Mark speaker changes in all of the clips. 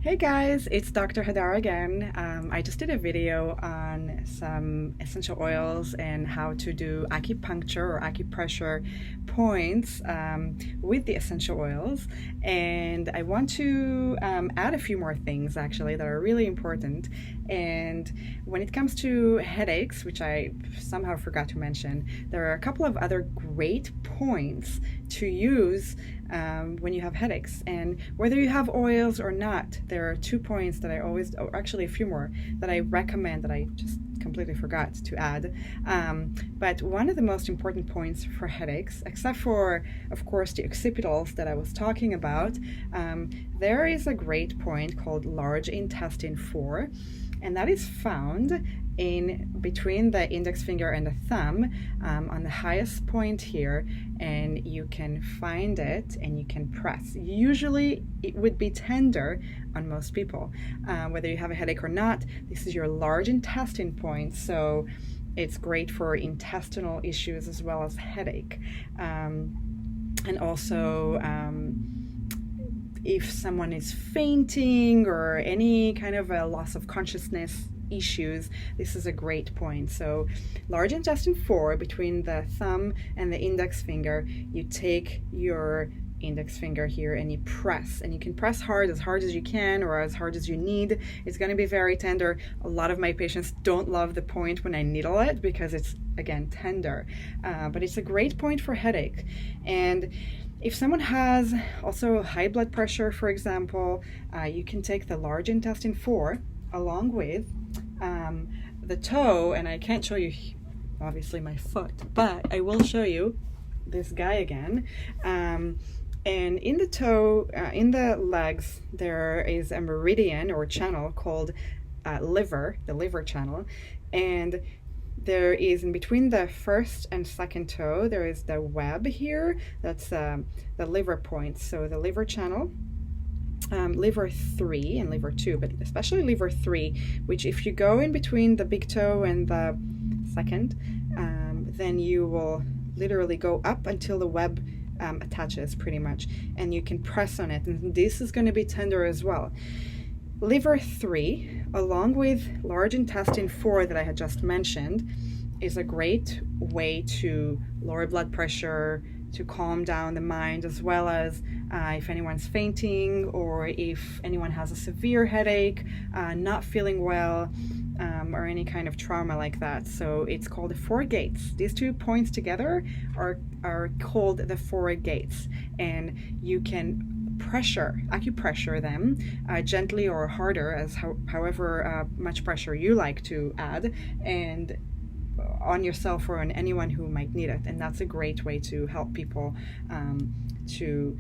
Speaker 1: Hey guys, it's Dr. Hadar again. I just did a video on some essential oils and how to do acupuncture or acupressure points with the essential oils. And I want to add a few more things actually that are really important. And when it comes to headaches, which I somehow forgot to mention, there are a couple of other great points to use when you have headaches. And whether you have oils or not, there are 2 points that I always, or actually a few more, that I recommend that I just completely forgot to add. But one of the most important points for headaches, except for, of course, the occipitals that I was talking about, there is a great point called large-intestine 4, and that is found in between the index finger and the thumb on the highest point here, and you can find it and you can press. Usually it would be tender on most people, whether you have a headache or not. This is your large intestine point, so it's great for intestinal issues as well as headache, and also if someone is fainting or any kind of a loss of consciousness issues, this is a great point. So large intestine 4, between the thumb and the index finger, you take your index finger here and you press, and you can press hard as you can or as hard as you need. It's going to be very tender. A lot of my patients don't love the point when I needle it because it's, again, tender, but it's a great point for headache. And if someone has also high blood pressure, for example, you can take the large intestine 4 along with the toe, and I can't show you obviously my foot, but I will show you this guy again. And in the toe, in the legs, there is a meridian or channel called the liver channel, and there is, in between the first and second toe, there is the web here. That's the liver point. So the liver channel, liver 3 and liver 2, but especially liver 3, which if you go in between the big toe and the second, then you will literally go up until the web attaches pretty much, and you can press on it, and this is going to be tender as well. Liver 3, along with large intestine 4 that I had just mentioned, is a great way to lower blood pressure, to calm down the mind, as well as if anyone's fainting or if anyone has a severe headache, not feeling well, or any kind of trauma like that. So it's called the 4 gates. These 2 points together are called the 4 gates, and you can acupressure them gently or harder, as however much pressure you like to add, and on yourself or on anyone who might need it. And that's a great way to help people to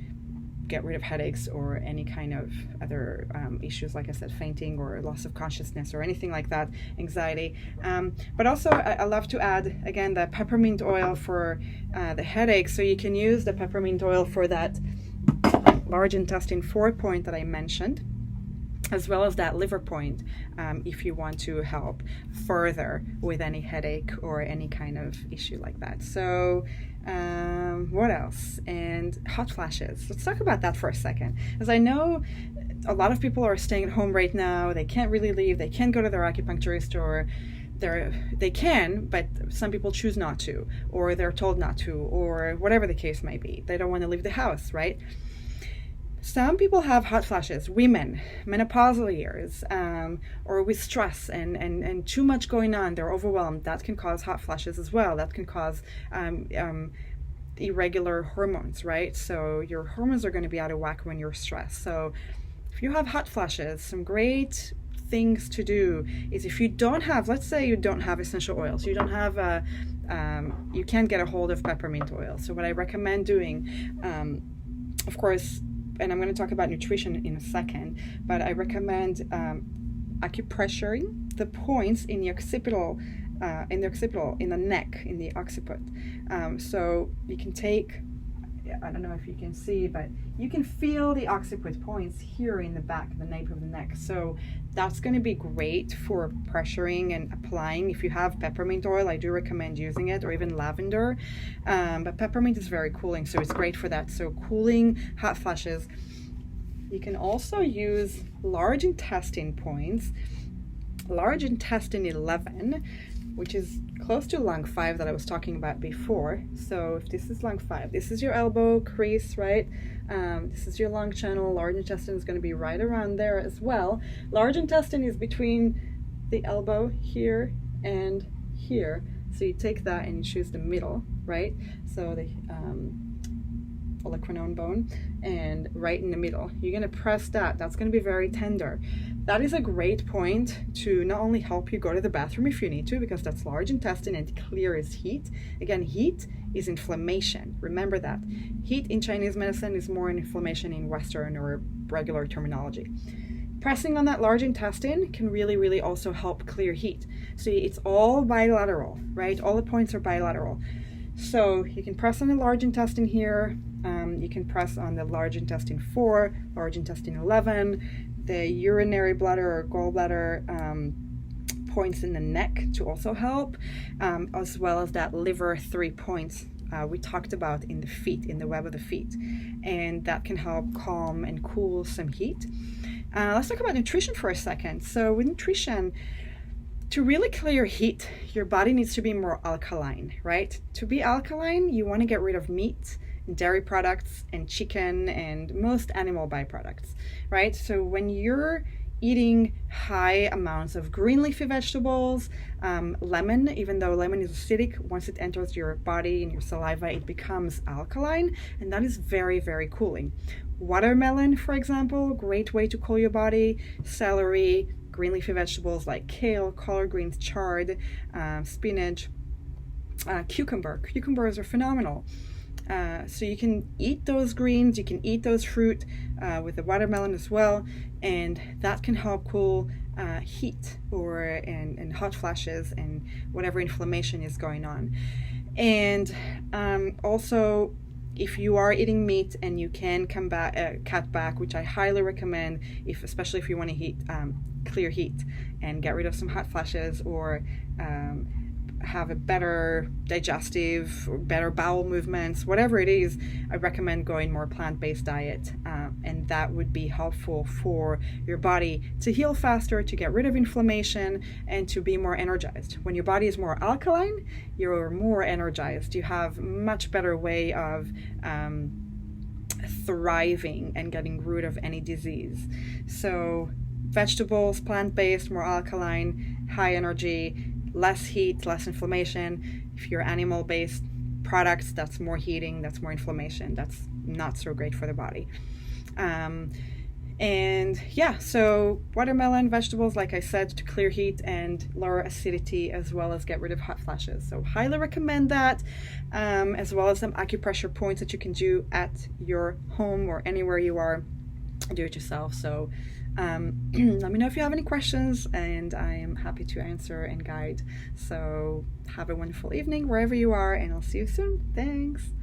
Speaker 1: get rid of headaches or any kind of other issues, like I said, fainting or loss of consciousness or anything like that, anxiety. But also I love to add, again, the peppermint oil for the headache. So you can use the peppermint oil for that large intestine 4 point that I mentioned, as well as that liver point, if you want to help further with any headache or any kind of issue like that. So what else? And hot flashes. Let's talk about that for a second, as I know a lot of people are staying at home right now. They can't really leave. They can't go to their acupuncturist, or they can, but some people choose not to, or they're told not to, or whatever the case might be. They don't want to leave the house, right? Some people have hot flashes, women, menopausal years, or with stress and too much going on, they're overwhelmed. That can cause hot flashes as well. That can cause irregular hormones, right? So your hormones are going to be out of whack when you're stressed. So if you have hot flashes, some great things to do is, if you don't have, let's say you don't have essential oils, you don't have you can't get a hold of peppermint oil. So what I recommend doing, of course, and I'm going to talk about nutrition in a second, but I recommend acupressuring the points in the occipital, in the neck, in the occiput. So you can take, I don't know if you can see, but you can feel the occiput points here in the back, the nape of the neck. So that's going to be great for pressuring and applying. If you have peppermint oil, I do recommend using it, or even lavender. But peppermint is very cooling, so it's great for that. So cooling hot flashes. You can also use large intestine points, large intestine 11, which is close to lung 5 that I was talking about before. So if this is lung 5, this is your elbow crease, right? This is your lung channel. Large intestine is going to be right around there as well. Large intestine is between the elbow here and here. So you take that and you choose the middle, right? So the olecranon bone, and right in the middle. You're going to press that. That's going to be very tender. That is a great point to not only help you go to the bathroom if you need to, because that's large intestine and clears heat. Again, heat is inflammation. Remember that. Heat in Chinese medicine is more inflammation in Western or regular terminology. Pressing on that large intestine can really also help clear heat. So it's all bilateral, right? All the points are bilateral. So you can press on the large intestine here. You can press on the large intestine 4, large intestine 11, the urinary bladder or gallbladder points in the neck to also help, as well as that liver 3 points we talked about in the feet, in the web of the feet. And that can help calm and cool some heat. Let's talk about nutrition for a second. So with nutrition, to really clear heat, your body needs to be more alkaline, right? To be alkaline, you want to get rid of meat, dairy products, and chicken, and most animal byproducts, right? So when you're eating high amounts of green leafy vegetables, lemon, even though lemon is acidic, once it enters your body and your saliva, it becomes alkaline, and that is very cooling. Watermelon, for example, great way to cool your body. Celery, green leafy vegetables like kale, collard greens, chard, spinach, cucumbers are phenomenal. So you can eat those greens, you can eat those fruit with the watermelon as well, and that can help cool heat and hot flashes and whatever inflammation is going on. And also, if you are eating meat and you can cut back, which I highly recommend, especially if you want to clear heat and get rid of some hot flashes, or have a better digestive or better bowel movements, whatever it is, I recommend going more plant-based diet, and that would be helpful for your body to heal faster, to get rid of inflammation, and to be more energized. When your body is more alkaline, you're more energized. You have much better way of thriving and getting rid of any disease. So vegetables, plant-based, more alkaline, high energy, less heat, less inflammation. If you're animal-based products, that's more heating, that's more inflammation. That's not so great for the body. And yeah, so watermelon, vegetables, like I said, to clear heat and lower acidity, as well as get rid of hot flashes. So highly recommend that, as well as some acupressure points that you can do at your home or anywhere you are. Do it yourself. So let me know if you have any questions, and I am happy to answer and guide. So have a wonderful evening wherever you are, and I'll see you soon. Thanks.